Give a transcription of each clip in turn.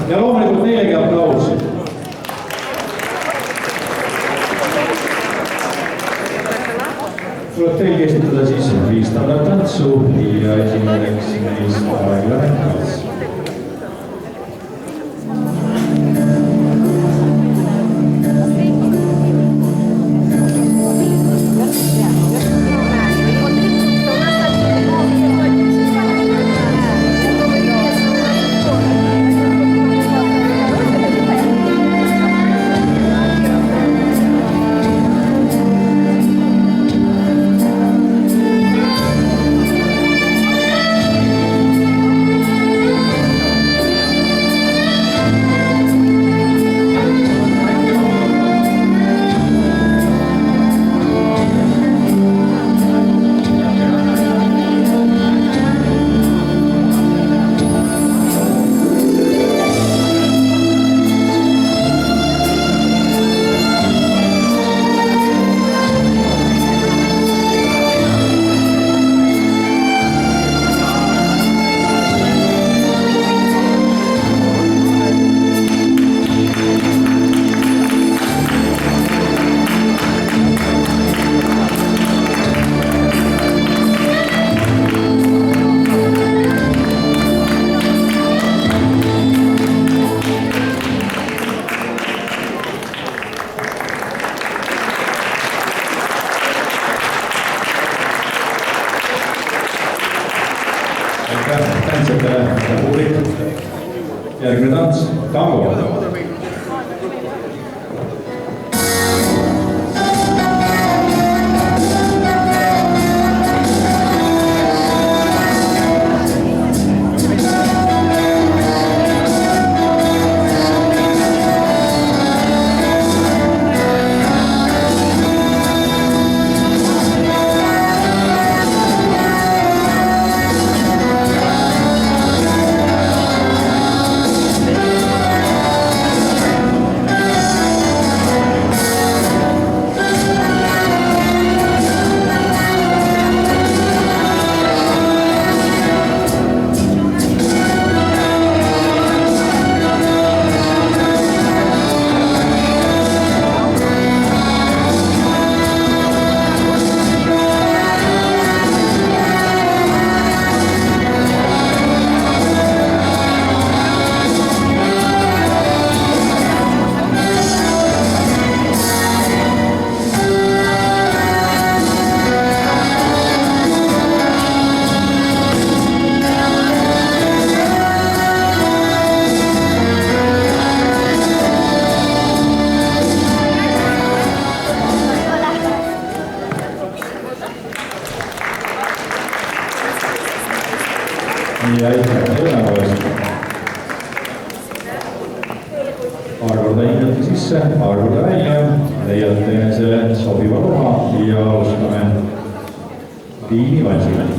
Ja loomulikult neilegi aplaus. Tuleb teil esitada siis 5 standardtantsu ja esimeseks neist aeglaselt tants. Järgmine tants, tango. Ja aitäh Lõunapoest. Paar korda hingate sisse, paar korda välja, leiate selle sobiva koha ja alustame viinivalsiga.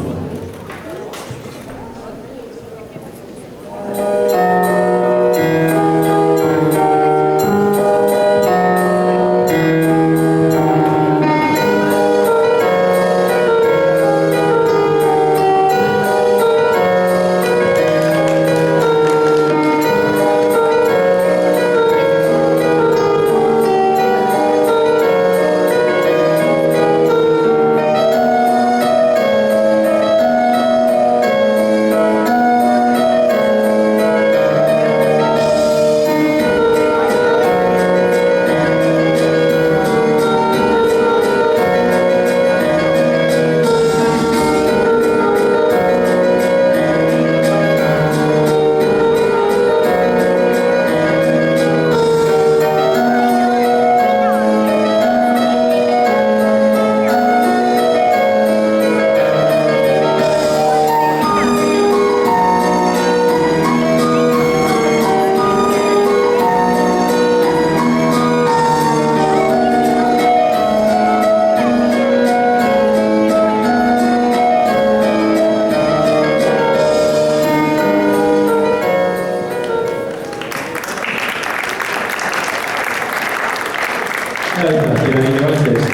Aitäh teile valsi eest.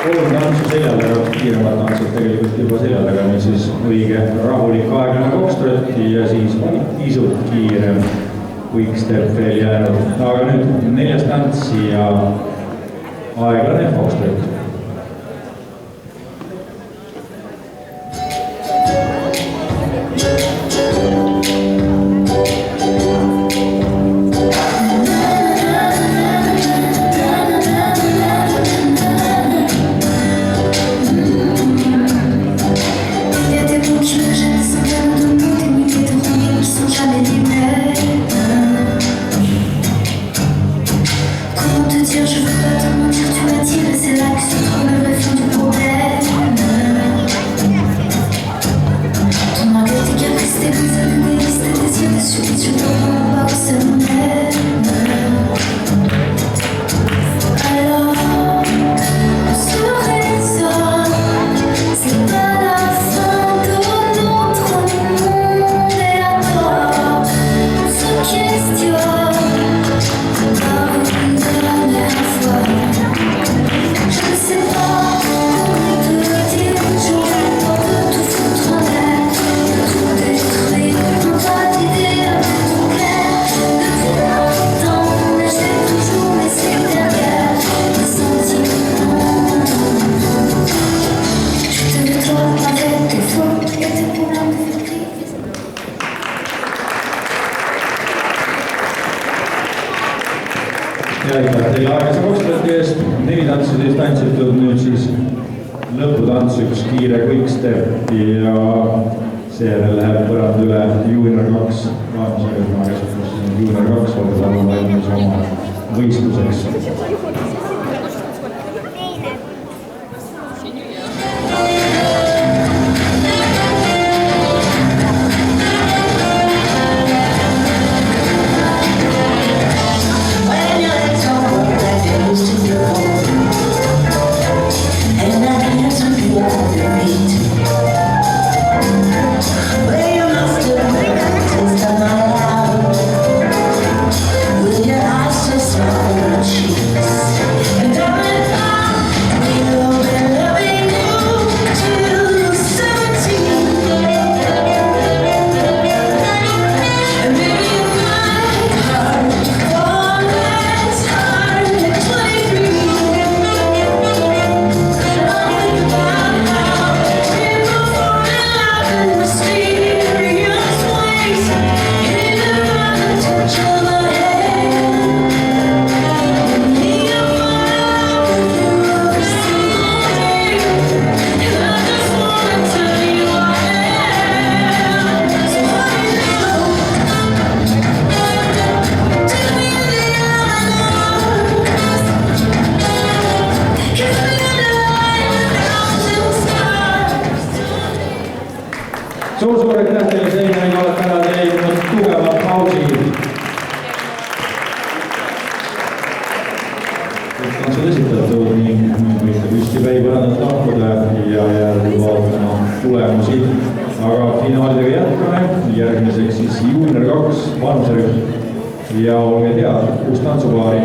kolm tantsu seljal, aga kiiremad tantsud tegelikult juba seljal, aga nüüd siis õige rahulik aeglane foxtrot ja siis pisut kiirem quickstep veel jäänud. Aga nüüd neljas tants ja aeglane foxtrot. Ja aitäh teile aegase foxtroti eest. 4 tantsu teist tantsitud, nüüd siis lõputants üks kiire quickstep ja seejärel läheb põrand üle Junior 2 vaemusrühma keskus. Junior 2 olgu talle valmis oma võistluseks. Suur aitäh teile, Seina, ja olete ära teinud tugevat pausi. Kõik on sul esitatud ning võite püsti päivõrandad lahkuda ja järgi vaatama tulemusi. Aga finaalidega jätkame, järgmiseks siis Junior 2 vanuserühm ja olge tead, 6 tantsupaari.